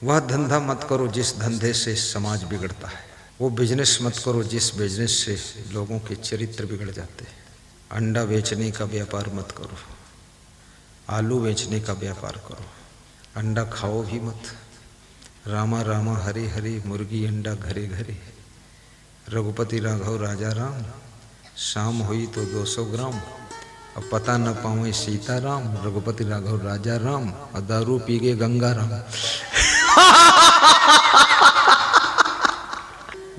वह धंधा मत करो जिस धंधे से समाज बिगड़ता है। वो बिजनेस मत करो जिस बिजनेस से लोगों के चरित्र बिगड़ जाते हैं। अंडा बेचने का व्यापार मत करो, आलू बेचने का व्यापार करो। अंडा खाओ भी मत। रामा रामा हरे हरे, मुर्गी अंडा घरे घरे। रघुपति राघव राजा राम, शाम हुई तो 200 ग्राम। अब पता न पावे सीताराम, रघुपति राघव राजा राम, और दारू पी गए गंगा राम।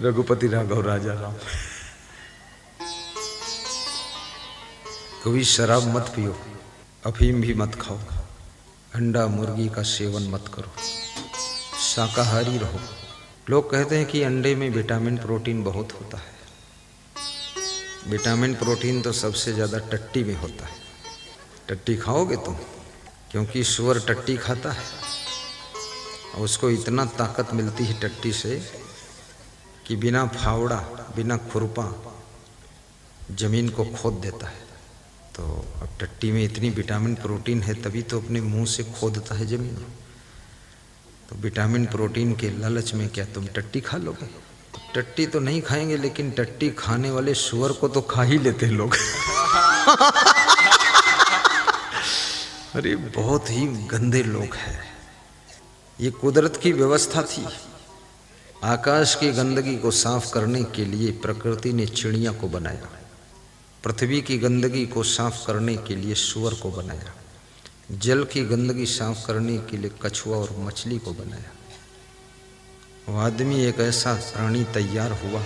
रघुपति राघव राजा राम। कभी शराब मत पियो, अफीम भी मत खाओ, अंडा मुर्गी का सेवन मत करो, शाकाहारी रहो। लोग कहते हैं कि अंडे में विटामिन प्रोटीन बहुत होता है। विटामिन प्रोटीन तो सबसे ज़्यादा टट्टी में होता है। टट्टी खाओगे तुम? क्योंकि सुअर टट्टी खाता है और उसको इतना ताकत मिलती है टट्टी से कि बिना फावड़ा, बिना खुरपा जमीन को खोद देता है। तो अब टट्टी में इतनी विटामिन प्रोटीन है तभी तो अपने मुंह से खोदता है जमीन। तो विटामिन प्रोटीन के लालच में क्या तुम टट्टी खा लोगे? टट्टी तो नहीं खाएंगे, लेकिन टट्टी खाने वाले सुअर को तो खा ही लेते हैं लोग। अरे बहुत ही गंदे लोग हैं। ये कुदरत की व्यवस्था थी। आकाश की गंदगी को साफ करने के लिए प्रकृति ने चिड़िया को बनाया। पृथ्वी की गंदगी को साफ करने के लिए सूअर को बनाया। जल की गंदगी साफ करने के लिए कछुआ और मछली को बनाया। वो आदमी एक ऐसा प्राणी तैयार हुआ,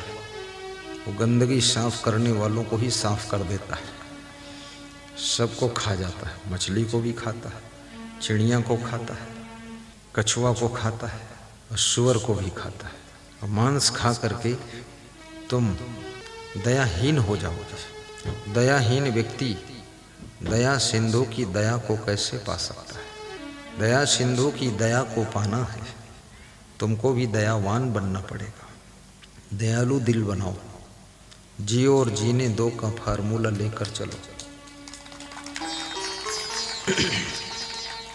वो गंदगी साफ करने वालों को ही साफ कर देता है। सबको खा जाता है, मछली को भी खाता है, चिड़िया को खाता है, कछुआ को खाता है और सूअर को भी खाता है। और मांस खा करके तुम दयाहीन हो जाओगे। दयाहीन व्यक्ति दया सिंधु की दया को कैसे पा सकता है? दया सिंधु की दया को पाना है, तुमको भी दयावान बनना पड़ेगा। दयालु दिल बनाओ, जियो और जीने दो का फार्मूला लेकर चलो।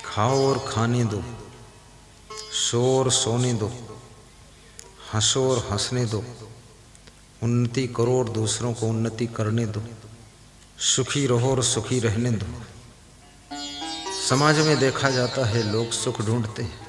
खाओ और खाने दो, सो और सोने दो, हंसो और हंसने दो, उन्नति करो और दूसरों को उन्नति करने दो, सुखी रहो और सुखी रहने दो। समाज में देखा जाता है लोग सुख ढूंढते हैं,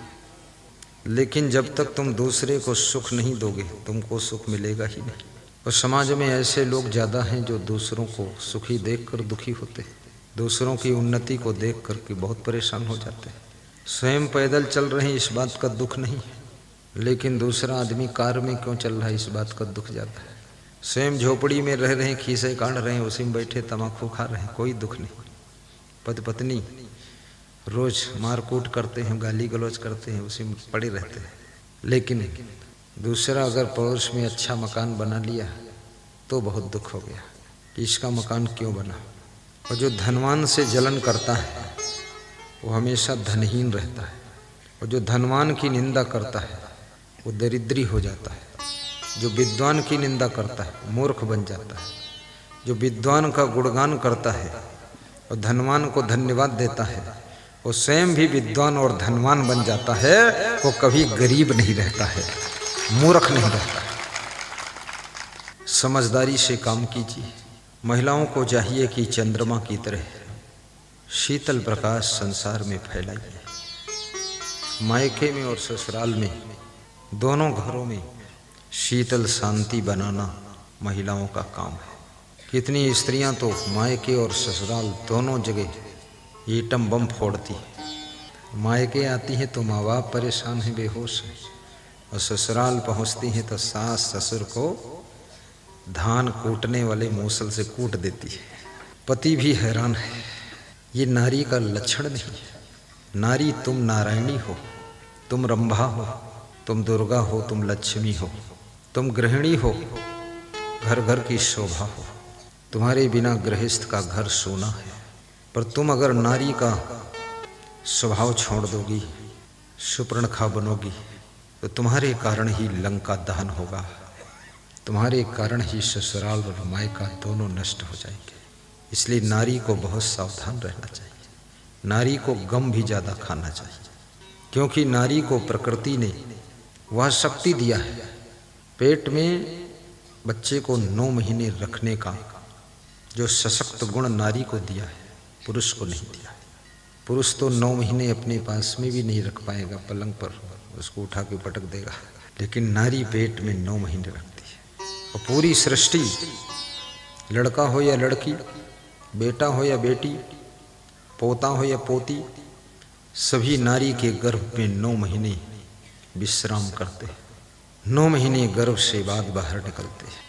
लेकिन जब तक तुम दूसरे को सुख नहीं दोगे तुमको सुख मिलेगा ही नहीं। और समाज में ऐसे लोग ज़्यादा हैं जो दूसरों को सुखी देखकर दुखी होते हैं, दूसरों की उन्नति को देख करके बहुत परेशान हो जाते हैं। स्वयं पैदल चल रहे हैं इस बात का दुख नहीं है, लेकिन दूसरा आदमी कार में क्यों चल रहा है इस बात का दुख जाता है। स्वयं झोपड़ी में रह रहे हैं, खीसे काढ़ रहे हैं, उसी में बैठे तम्बाकू खा रहे हैं, कोई दुख नहीं। पति पत्नी रोज मारकूट करते हैं, गाली गलौज करते हैं, उसी में पड़े रहते हैं। लेकिन दूसरा अगर पड़ोस में अच्छा मकान बना लिया तो बहुत दुख हो गया कि इसका मकान क्यों बना। और जो धनवान से जलन करता है वो हमेशा धनहीन रहता है, और जो धनवान की निंदा करता है वो दरिद्री हो जाता है। जो विद्वान की निंदा करता है मूर्ख बन जाता है। जो विद्वान का गुणगान करता है और धनवान को धन्यवाद देता है वो स्वयं भी विद्वान और धनवान बन जाता है। वो कभी गरीब नहीं रहता है, मूर्ख नहीं रहता है। समझदारी से काम कीजिए। महिलाओं को चाहिए कि चंद्रमा की तरह शीतल प्रकाश संसार में फैलाइए। मायके में और ससुराल में दोनों घरों में शीतल शांति बनाना महिलाओं का काम है। कितनी स्त्रियां तो मायके और ससुराल दोनों जगह एटम बम फोड़ती है। मायके आती हैं तो माँ बाप परेशान हैं, बेहोश हैं, और ससुराल पहुंचती हैं तो सास ससुर को धान कूटने वाले मूसल से कूट देती है। पति भी हैरान है। ये नारी का लक्षण नहीं है। नारी तुम नारायणी हो, तुम रंभा हो, तुम दुर्गा हो, तुम लक्ष्मी हो, तुम गृहिणी हो, घर घर की शोभा हो। तुम्हारे बिना गृहस्थ का घर सोना है। पर तुम अगर नारी का स्वभाव छोड़ दोगी, सुपर्णखा बनोगी, तो तुम्हारे कारण ही लंका दहन होगा। तुम्हारे कारण ही ससुराल और मायका दोनों नष्ट हो जाएंगे। इसलिए नारी को बहुत सावधान रहना चाहिए। नारी को गम भी ज़्यादा खाना चाहिए। क्योंकि नारी को प्रकृति ने वह शक्ति दिया है, पेट में बच्चे को 9 महीने रखने का जो सशक्त गुण नारी को दिया है, पुरुष को नहीं दिया है। पुरुष तो 9 महीने अपने पास में भी नहीं रख पाएगा, पलंग पर उसको उठा के पटक देगा, लेकिन नारी पेट में 9 महीने रखती है। और पूरी सृष्टि, लड़का हो या लड़की, बेटा हो या बेटी, पोता हो या पोती, सभी नारी के गर्भ में 9 महीने विश्राम करते हैं। 9 महीने गर्भ से बाद बाहर निकलते हैं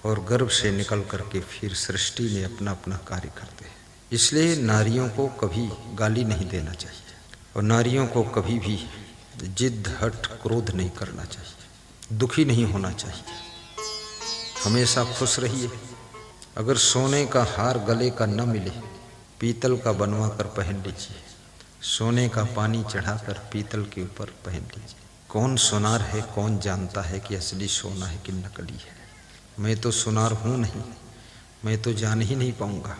और गर्भ से निकल करके फिर सृष्टि में अपना अपना कार्य करते हैं। इसलिए नारियों को कभी गाली नहीं देना चाहिए और नारियों को कभी भी जिद, हट, क्रोध नहीं करना चाहिए, दुखी नहीं होना चाहिए। हमेशा खुश रहिए। अगर सोने का हार गले का न मिले, पीतल का बनवा कर पहन लीजिए। सोने का पानी चढ़ाकर पीतल के ऊपर पहन लीजिए। कौन सोनार है, कौन जानता है कि असली सोना है कि नकली है। मैं तो सोनार हूँ नहीं, मैं तो जान ही नहीं पाऊँगा।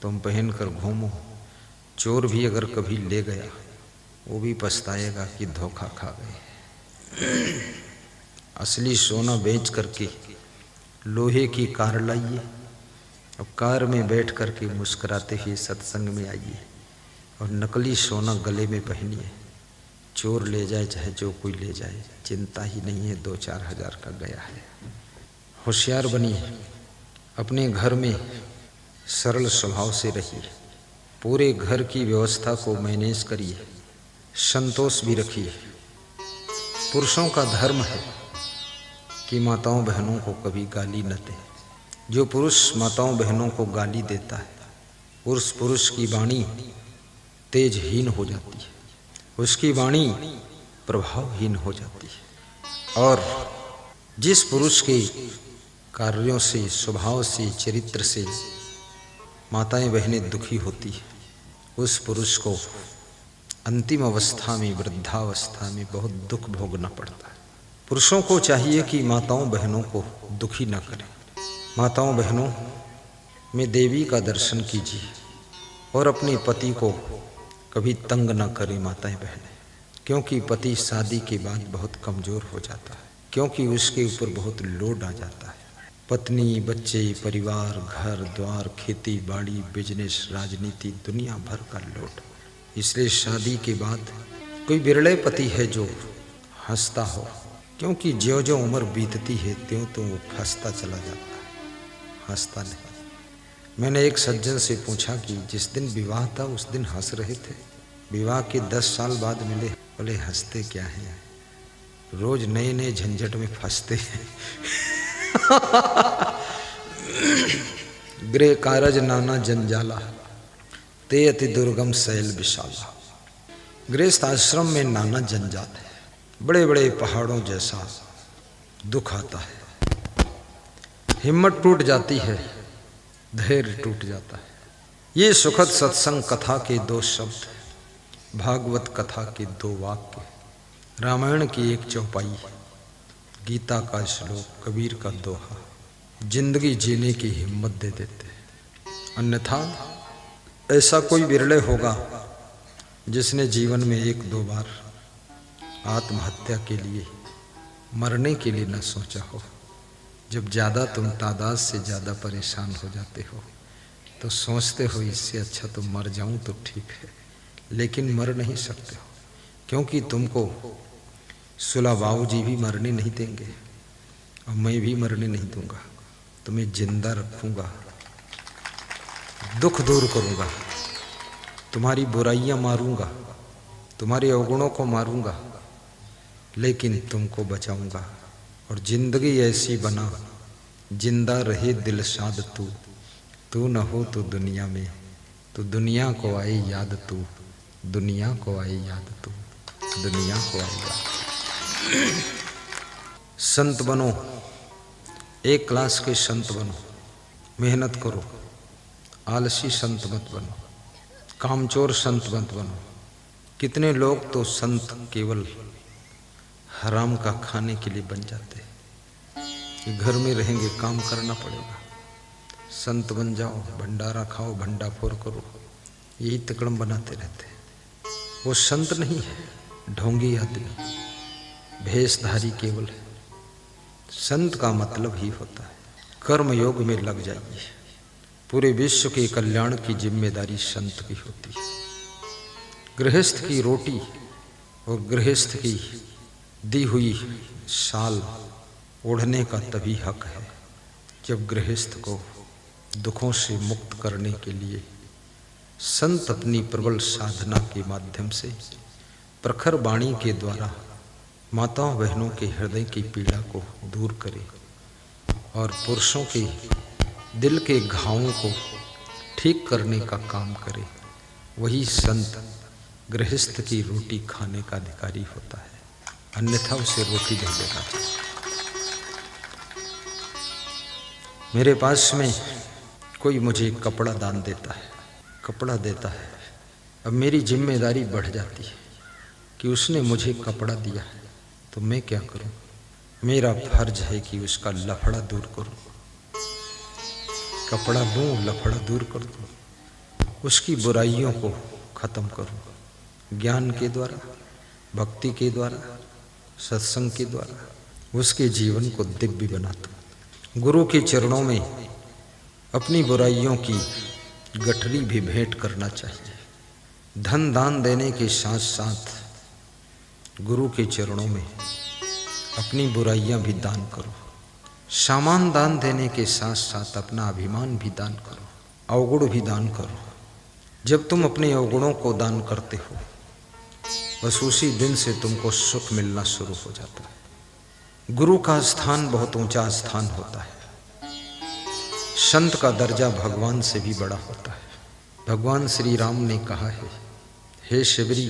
तुम पहन कर घूमो, चोर भी अगर कभी ले गया वो भी पछताएगा कि धोखा खा गए। असली सोना बेच करके लोहे की कार लाइए, अब कार में बैठ करके मुस्कुराते हुए सत्संग में आइए और नकली सोना गले में पहनिए। चोर ले जाए चाहे जो कोई ले जाए, चिंता ही नहीं है, 2-4 हज़ार का गया है। होशियार बनिए, अपने घर में सरल स्वभाव से रहिए, पूरे घर की व्यवस्था को मैनेज करिए, संतोष भी रखिए। पुरुषों का धर्म है कि माताओं बहनों को कभी गाली न दे। जो पुरुष माताओं बहनों को गाली देता है, उस पुरुष की वाणी तेजहीन हो जाती है, उसकी वाणी प्रभावहीन हो जाती है। और जिस पुरुष के कार्यों से, स्वभाव से, चरित्र से माताएं बहनें दुखी होती है, उस पुरुष को अंतिम अवस्था में, वृद्धावस्था में बहुत दुख भोगना पड़ता है। पुरुषों को चाहिए कि माताओं बहनों को दुखी न करें। माताओं बहनों में देवी का दर्शन कीजिए और अपने पति को कभी तंग न करें माताएं बहनें, क्योंकि पति शादी के बाद बहुत कमज़ोर हो जाता है, क्योंकि उसके ऊपर बहुत लोड आ जाता है। पत्नी, बच्चे, परिवार, घर द्वार, खेती बाड़ी, बिजनेस, राजनीति, दुनिया भर का लोड। इसलिए शादी के बाद कोई बिरले पति है जो हंसता हो, क्योंकि ज्यों ज्यों उम्र बीतती है त्यों तो वो फंसता चला जाता है, हंसता नहीं। मैंने एक सज्जन से पूछा कि जिस दिन विवाह था उस दिन हंस रहे थे, विवाह के 10 साल बाद मिले। बोले हंसते क्या हैं, रोज नए नए झंझट में फंसते हैं। गृह कारज नाना जंजाला, ते अति दुर्गम शैल विशाला। गृहस्थ आश्रम में नाना जंजाल है, बड़े बड़े पहाड़ों जैसा दुख आता है, हिम्मत टूट जाती है, धैर्य टूट जाता है। ये सुखद सत्संग कथा के 2 शब्द, भागवत कथा के 2 वाक्य, रामायण की 1 चौपाई, गीता का श्लोक, कबीर का दोहा जिंदगी जीने की हिम्मत दे देते हैं। अन्यथा ऐसा कोई बिरले होगा जिसने जीवन में 1-2 बार आत्महत्या के लिए, मरने के लिए न सोचा हो। जब ज़्यादा तुम तादाद से ज़्यादा परेशान हो जाते हो तो सोचते हो इससे अच्छा तो मर जाऊं तो ठीक है, लेकिन मर नहीं सकते हो, क्योंकि तुमको सुला बाबू जी भी मरने नहीं देंगे और मैं भी मरने नहीं दूंगा। तुम्हें जिंदा रखूंगा, दुख दूर करूंगा, तुम्हारी बुराइयां मारूंगा, तुम्हारे अवगुणों को मारूंगा, लेकिन तुमको बचाऊंगा। और जिंदगी ऐसी बना जिंदा रहे दिलशाद तू, तू न हो तो दुनिया में, तो दुनिया को आए याद तू, दुनिया को आए याद तू, दुनिया को आए याद। संत बनो, 1 क्लास के संत बनो, मेहनत करो, आलसी संत मत बनो, कामचोर संत मत बनो। कितने लोग तो संत केवल हराम का खाने के लिए बन जाते हैं कि घर में रहेंगे काम करना पड़ेगा। संत बन जाओ, भंडारा खाओ, भंडाफोर करो, यही तकड़म बनाते रहते हैं। वो संत नहीं है। ढोंगी आदमी, भेषधारी केवल है। संत का मतलब ही होता है कर्म योग में लग जाइए। पूरे विश्व के कल्याण की जिम्मेदारी संत की होती है। गृहस्थ की रोटी और गृहस्थ की दी हुई शाल ओढ़ने का तभी हक है जब गृहस्थ को दुखों से मुक्त करने के लिए संत अपनी प्रबल साधना के माध्यम से प्रखर वाणी के द्वारा माताओं बहनों के हृदय की पीड़ा को दूर करे और पुरुषों के दिल के घावों को ठीक करने का काम करे। वही संत गृहस्थ की रोटी खाने का अधिकारी होता है, अन्यथा उसे रोटी नहीं देना चाहिए। मेरे पास में कोई मुझे कपड़ा दान देता है, कपड़ा देता है, अब मेरी जिम्मेदारी बढ़ जाती है कि उसने मुझे कपड़ा दिया है तो मैं क्या करूं? मेरा फर्ज है कि उसका लफड़ा दूर करूं, कपड़ा दूं, लफड़ा दूर कर दूं, उसकी बुराइयों को खत्म करूं, ज्ञान के द्वारा, भक्ति के द्वारा, सत्संग के द्वारा उसके जीवन को दिव्य बना दूं। गुरु के चरणों में अपनी बुराइयों की गठरी भी भेंट करना चाहिए। धन दान देने के साथ साथ गुरु के चरणों में अपनी बुराइयां भी दान करो। सामान दान देने के साथ साथ अपना अभिमान भी दान करो, अवगुण भी दान करो। जब तुम अपने अवगुणों को दान करते हो बस उसी दिन से तुमको सुख मिलना शुरू हो जाता है। गुरु का स्थान बहुत ऊंचा स्थान होता है। संत का दर्जा भगवान से भी बड़ा होता है। भगवान श्री राम ने कहा है, हे शिवरी,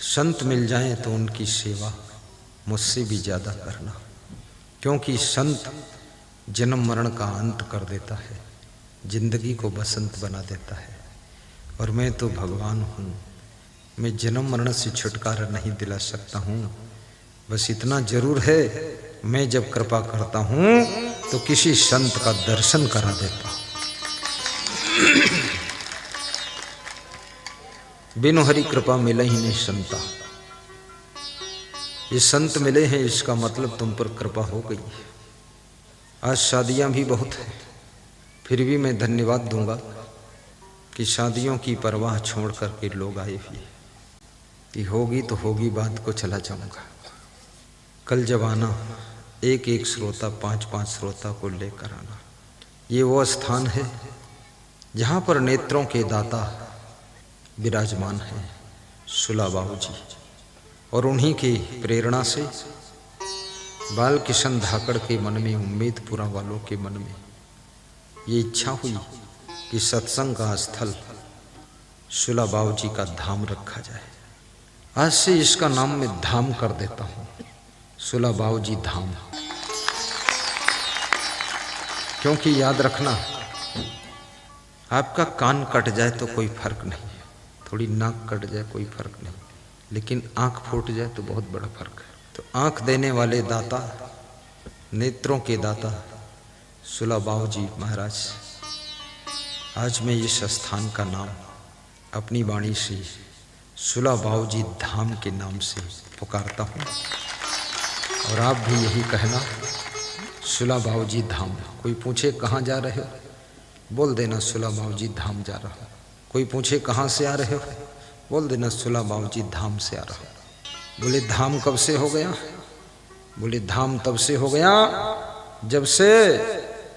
संत मिल जाएं तो उनकी सेवा मुझसे भी ज़्यादा करना, क्योंकि संत जन्म मरण का अंत कर देता है, जिंदगी को बसंत बना देता है। और मैं तो भगवान हूँ, मैं जन्म मरण से छुटकारा नहीं दिला सकता हूँ। बस इतना जरूर है, मैं जब कृपा करता हूँ तो किसी संत का दर्शन करा देता हूँ। बिनु हरि कृपा मिले ही नहीं संता। ये संत मिले हैं इसका मतलब तुम पर कृपा हो गई। आज शादियां भी बहुत हैं, फिर भी मैं धन्यवाद दूंगा कि शादियों की परवाह छोड़ करके लोग आए हुए कि होगी तो होगी, बात को चला जाऊंगा। कल जब आना एक एक श्रोता, 5-5 श्रोता को लेकर आना। ये वो स्थान है जहाँ पर नेत्रों के दाता विराजमान हैं, सुला बाबू जी। और उन्हीं की प्रेरणा से बाल किशन धाकड़ के मन में, उम्मेदपुरा वालों के मन में ये इच्छा हुई कि सत्संग का स्थल सुला बाबू जी का धाम रखा जाए। आज से इसका नाम मैं धाम कर देता हूँ, सुला बाबू जी धाम। क्योंकि याद रखना, आपका कान कट जाए तो कोई फर्क नहीं, थोड़ी नाक कट जाए कोई फर्क नहीं, लेकिन आंख फूट जाए तो बहुत बड़ा फर्क है। तो आंख देने वाले दाता, नेत्रों के दाता सुला बाबू जी महाराज, आज मैं इस स्थान का नाम अपनी वाणी से सुला बाबू जी धाम के नाम से पुकारता हूँ। और आप भी यही कहना, सुला बाबू जी धाम। कोई पूछे कहाँ जा रहे हो, बोल देना सुला बाबू जी धाम जा रहा हूँ। कोई पूछे कहाँ से आ रहे हो, बोल देना सुला बाबू जी धाम से आ रहा हूँ। बोले धाम कब से हो गया? बोले धाम तब से हो गया जब से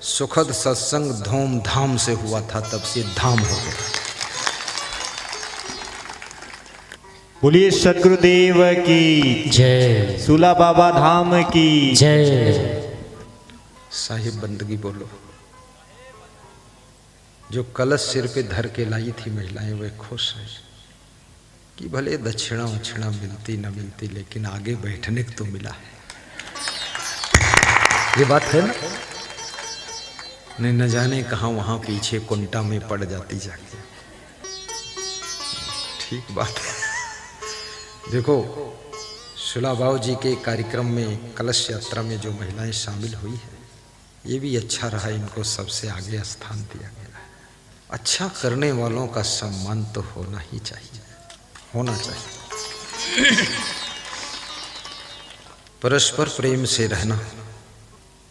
सुखद सत्संग धूम धाम से हुआ था, तब से धाम हो गया। बोलिए सद्गुरुदेव की जय, सुला बाबा धाम की जय। साहिब बंदगी बोलो। जो कलश सिर पे धर के लाई थी महिलाएं, वे खुश हैं कि भले दक्षिणा उछिणा मिलती न मिलती, लेकिन आगे बैठने को तो मिला है। ये बात है ना? न जाने कहाँ वहां पीछे कुंटा में पड़ जाती जाके। ठीक बात है। देखो, सुला बाबू जी के कार्यक्रम में, कलश यात्रा में जो महिलाएं शामिल हुई है, ये भी अच्छा रहा, इनको सबसे आगे स्थान दिया गया है। अच्छा करने वालों का सम्मान तो होना ही चाहिए, होना चाहिए। परस्पर प्रेम से रहना,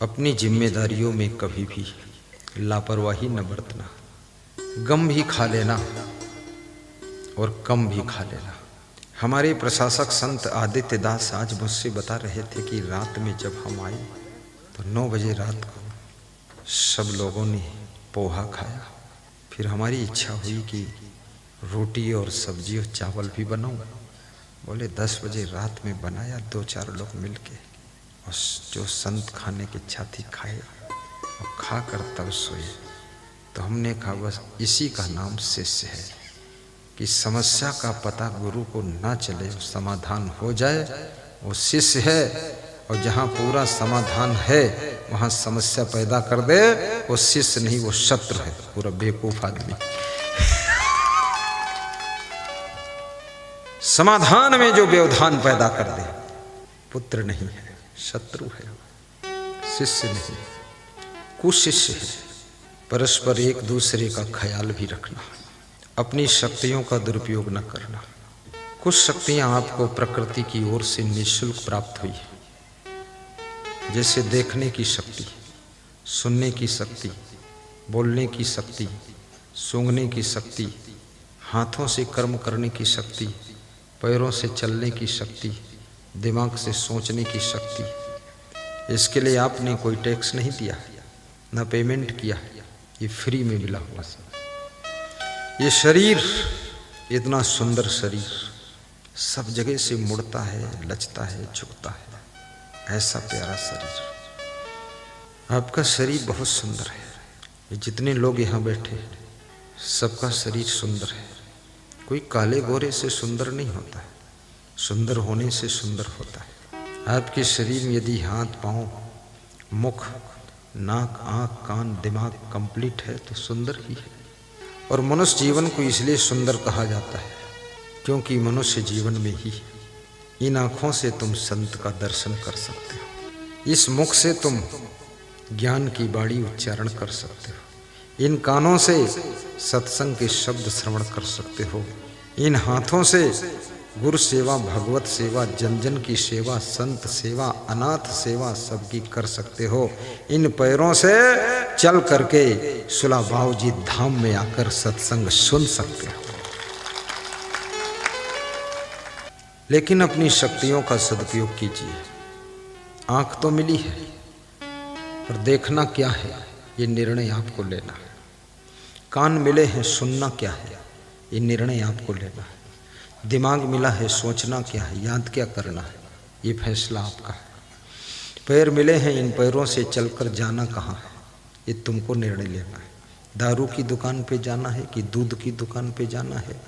अपनी जिम्मेदारियों में कभी भी लापरवाही न बरतना, गम भी खा लेना और कम भी खा लेना। हमारे प्रशासक संत आदित्य दास आज मुझसे बता रहे थे कि रात में जब हम आए तो 9 बजे रात को सब लोगों ने पोहा खाया। फिर हमारी इच्छा हुई कि रोटी और सब्जी और चावल भी बनाऊं। बोले 10 बजे रात में बनाया, 2-4 लोग मिलके, और जो संत खाने की इच्छा थी खाए और खा कर तब सोए। तो हमने कहा बस इसी का नाम शिष्य है कि समस्या का पता गुरु को ना चले, समाधान हो जाए, वो शिष्य है। और जहाँ पूरा समाधान है वहाँ समस्या पैदा कर दे, वो शिष्य नहीं, वो शत्रु है, पूरा बेवकूफ आदमी। समाधान में जो व्यवधान पैदा कर दे, पुत्र नहीं है, शत्रु है, शिष्य नहीं, कुशिष्य है। परस्पर एक दूसरे का ख्याल भी रखना, अपनी शक्तियों का दुरुपयोग न करना। कुछ शक्तियां आपको प्रकृति की ओर से निःशुल्क प्राप्त हुई है, जैसे देखने की शक्ति, सुनने की शक्ति, बोलने की शक्ति, सूंघने की शक्ति, हाथों से कर्म करने की शक्ति, पैरों से चलने की शक्ति, दिमाग से सोचने की शक्ति। इसके लिए आपने कोई टैक्स नहीं दिया, न पेमेंट किया, ये फ्री में मिला हुआ। ये शरीर, इतना सुंदर शरीर, सब जगह से मुड़ता है, लचता है, झुकता है, ऐसा प्यारा शरीर। आपका शरीर बहुत सुंदर है। ये जितने लोग यहाँ बैठे हैं सबका शरीर सुंदर है। कोई काले गोरे से सुंदर नहीं होता है, सुंदर होने से सुंदर होता है। आपके शरीर में यदि हाथ, पाँव, मुख, नाक, आँख, कान, दिमाग कंप्लीट है तो सुंदर ही है। और मनुष्य जीवन को इसलिए सुंदर कहा जाता है क्योंकि मनुष्य जीवन में ही इन आँखों से तुम संत का दर्शन कर सकते हो, इस मुख से तुम ज्ञान की बाणी उच्चारण कर सकते हो, इन कानों से सत्संग के शब्द श्रवण कर सकते हो, इन हाथों से गुरु सेवा, भगवत सेवा, जन जन की सेवा, संत सेवा, अनाथ सेवा सबकी कर सकते हो। इन पैरों से चल करके सुला बाऊजी धाम में आकर सत्संग सुन सकते हो। लेकिन अपनी शक्तियों का सदुपयोग कीजिए। आंख तो मिली है, पर देखना क्या है ये निर्णय आपको लेना है। कान मिले हैं, सुनना क्या है ये निर्णय आपको लेना है। दिमाग मिला है, सोचना क्या है, याद क्या करना है, ये फैसला आपका है। पैर मिले हैं, इन पैरों से चलकर जाना कहाँ है, ये तुमको निर्णय लेना है। दारू की दुकान पे जाना है कि दूध की दुकान पे जाना है,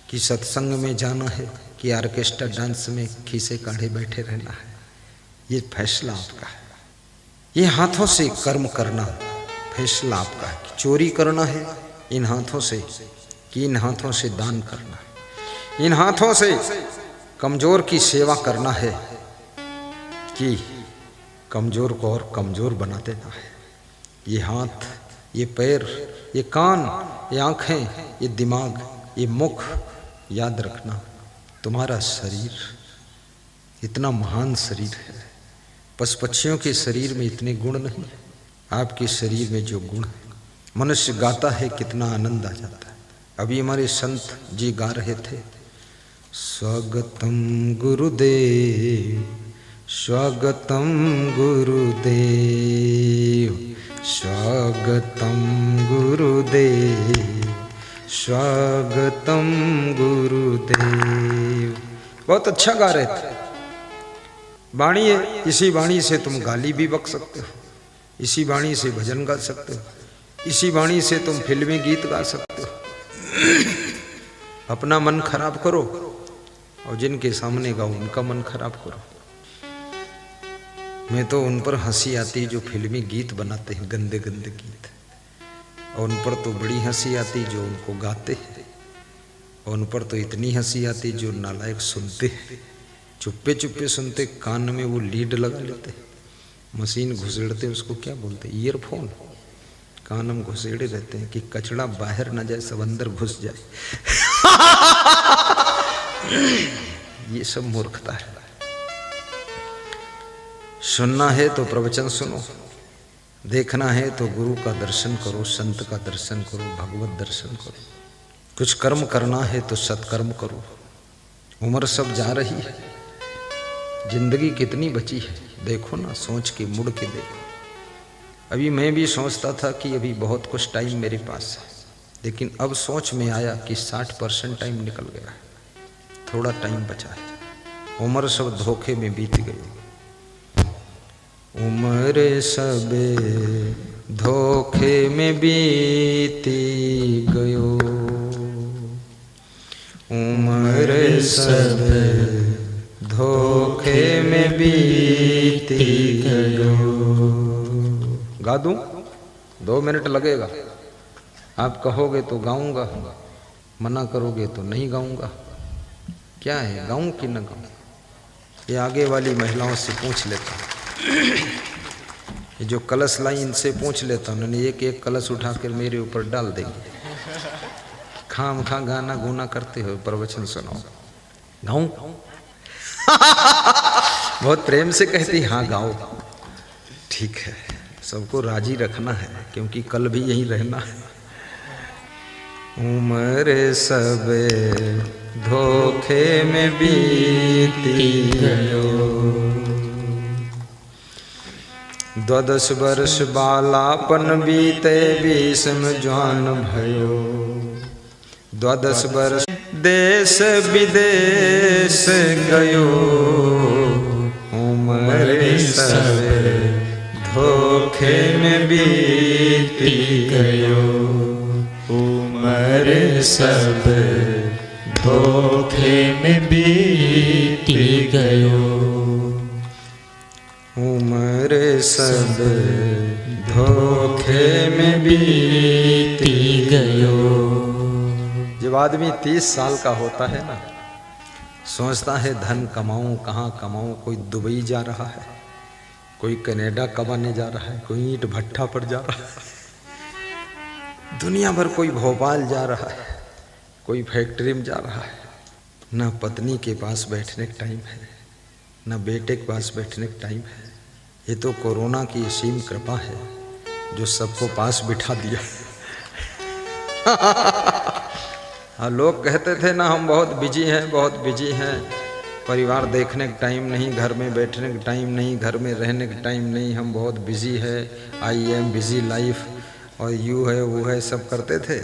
कि सत्संग में जाना है, कि ऑर्केस्ट्रा डांस में खीसे काढ़े बैठे रहना है, ये फैसला आपका है। ये हाथों से कर्म करना फैसला आपका है। कि चोरी करना है इन हाथों से, कि इन हाथों से दान करना है, इन हाथों से कमजोर की सेवा करना है, कि कमजोर को और कमजोर बना देना है। ये हाथ, ये पैर, ये कान, ये आँखें, ये दिमाग, ये मुख, याद रखना तुम्हारा शरीर इतना महान शरीर है। पशु पक्षियों के शरीर में इतने गुण नहीं, आपके शरीर में जो गुण है, मनुष्य गाता है कितना आनंद आ जाता है। अभी हमारे संत जी गा रहे थे, स्वागतम गुरुदेव, स्वागतम गुरुदेव, स्वागतम गुरुदेव, स्वागतम गुरुदेव। बहुत अच्छा गा रहे थे। वाणी है, इसी वाणी से तुम गाली भी बक सकते हो, इसी वाणी से भजन गा सकते हो, इसी वाणी से तुम फिल्मी गीत गा सकते हो। अपना मन खराब करो और जिनके सामने गाओ उनका मन खराब करो। मैं तो उन पर हंसी आती जो फिल्मी गीत बनाते हैं, गंदे गंदे गीत, और उन पर तो बड़ी हंसी आती जो उनको गाते हैं, और उन पर तो इतनी हंसी आती जो नालायक सुनते हैं, चुप्पे चुप्पे सुनते, कान में वो लीड लगा लेते, मशीन घुसेड़ते, उसको क्या बोलते, ईयरफोन, कान में घुसेड़े रहते हैं कि कचड़ा बाहर ना जाए, सब अंदर घुस जाए। ये सब मूर्खता है। सुनना है तो प्रवचन सुनो, देखना है तो गुरु का दर्शन करो, संत का दर्शन करो, भगवत दर्शन करो। कुछ कर्म करना है तो सत्कर्म करो। उम्र सब जा रही है, जिंदगी कितनी बची है देखो ना, सोच के मुड़ के देखो। अभी मैं भी सोचता था कि अभी बहुत कुछ टाइम मेरे पास है, लेकिन अब सोच में आया कि 60% टाइम निकल गया है, थोड़ा टाइम बचा है। उम्र सब धोखे में बीत गई, उम्र सब धोखे में बीती गयो, उम्र सब धोखे में बीती गयो। गा दूं? 2 मिनट लगेगा। आप कहोगे तो गाऊंगा, मना करोगे तो नहीं गाऊंगा। क्या है, गाऊं कि न गाऊं? ये आगे वाली महिलाओं से पूछ लेता हूँ, ये जो कलश लाई इनसे पूछ लेता हूँ, उन्होंने एक एक कलश उठाकर मेरे ऊपर डाल देंगे। खाम खा गाना गुना करते हो, प्रवचन सुनाओ। गाऊं? बहुत प्रेम से कहती हाँ गाओ। ठीक है, सबको राजी रखना है क्योंकि कल भी यहीं रहना है। उम्र सब धोखे में बीती गयो, 12 वर्ष बालापन बीते 20 में जवान भयो, 12 वर्ष देश विदेश गयो, उम्र सब धोखे में बीती गयो, उम्र सब धोखे में बीती गयो, उम्र सब धोखे में बीती गयो। जब आदमी 30 साल का होता है ना, सोचता है धन कमाऊं, कहाँ कमाऊं। कोई दुबई जा रहा है, कोई कनाडा कमाने जा रहा है, कोई ईंट भट्ठा पर जा रहा है, दुनिया भर कोई भोपाल जा रहा है, कोई फैक्ट्री में जा रहा है। ना पत्नी के पास बैठने का टाइम है, ना बेटे के पास बैठने का टाइम है। ये तो कोरोना की असीम कृपा है जो सबको पास बिठा दिया। हाँ, लोग कहते थे ना हम बहुत बिजी हैं, बहुत बिजी हैं, परिवार देखने का टाइम नहीं, घर में बैठने का टाइम नहीं, घर में रहने का टाइम नहीं, हम बहुत बिजी है, आई एम बिजी लाइफ, और यू है वो है सब करते थे।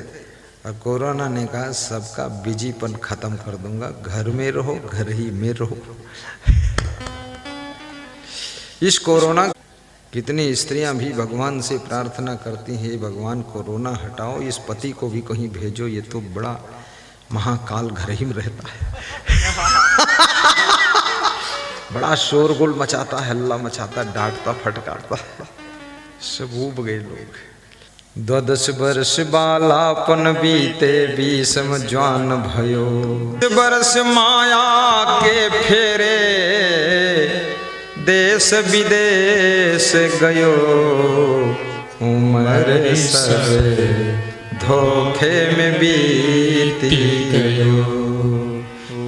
और कोरोना ने कहा सबका बिजीपन खत्म कर दूंगा, घर में रहो, घर ही में रहो। इस कोरोना, कितनी स्त्रियां भी भगवान से प्रार्थना करती हैं, भगवान कोरोना हटाओ, इस पति को भी कहीं भेजो, ये तो बड़ा महाकाल घर ही में रहता है। बड़ा शोरगुल मचाता है, हल्ला मचाता, डांटता फटकारता है। सब ऊब गए लोग। 12 वर्ष बालापन बीते 20 में जवान भयो, वर्ष माया के फेरे देश विदेश गयो, उम्र सब धोखे में बीती गयो,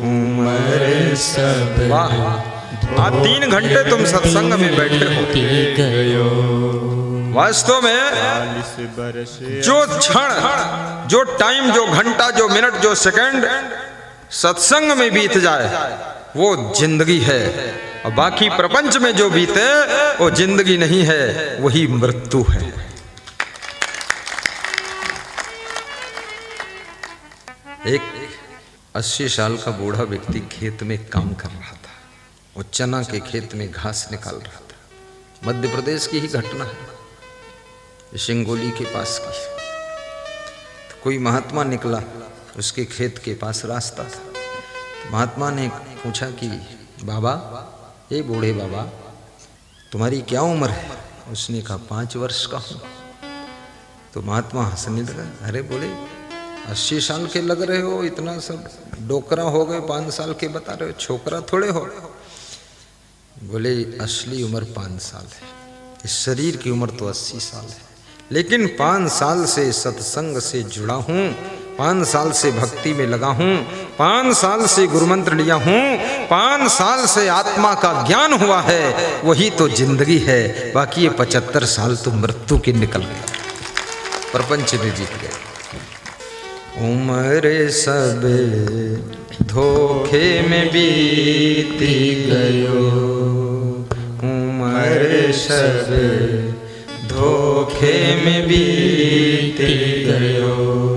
उम्र सब। वाह, आज 3 घंटे तुम सत्संग में बैठे हो। वास्तव में जो क्षण, जो टाइम, जो घंटा, जो मिनट, जो सेकंड सत्संग में बीत जाए वो जिंदगी है, और बाकी प्रपंच में जो बीते वो जिंदगी नहीं है, वही मृत्यु है। एक 80 साल का बूढ़ा व्यक्ति खेत में काम कर रहा था, वो चना के खेत में घास निकाल रहा था। मध्य प्रदेश की ही घटना है, सिंगोली के पास की। तो कोई महात्मा निकला, उसके खेत के पास रास्ता था। तो महात्मा ने पूछा कि बाबा, ये बूढ़े बाबा, तुम्हारी क्या उम्र है? उसने कहा 5 वर्ष का हूँ। तो महात्मा हंसने लगा, अरे बोले 80 साल के लग रहे हो, इतना सब डोकरा हो गए, 5 साल के बता रहे हो, छोकरा थोड़े हो। बोले असली उम्र 5 साल है, इस शरीर की उम्र तो 80 साल है, लेकिन 5 साल से सत्संग से जुड़ा हूँ, 5 साल से भक्ति में लगा हूँ, 5 साल से गुरुमंत्र लिया हूँ, 5 साल से आत्मा का ज्ञान हुआ है, वही तो जिंदगी है। बाकी ये 75 साल तो मृत्यु के निकल गए, प्रपंच में जीत गए। उम्र सब धोखे में बीती गयो, उम्र सब धोखे में बीती गयो।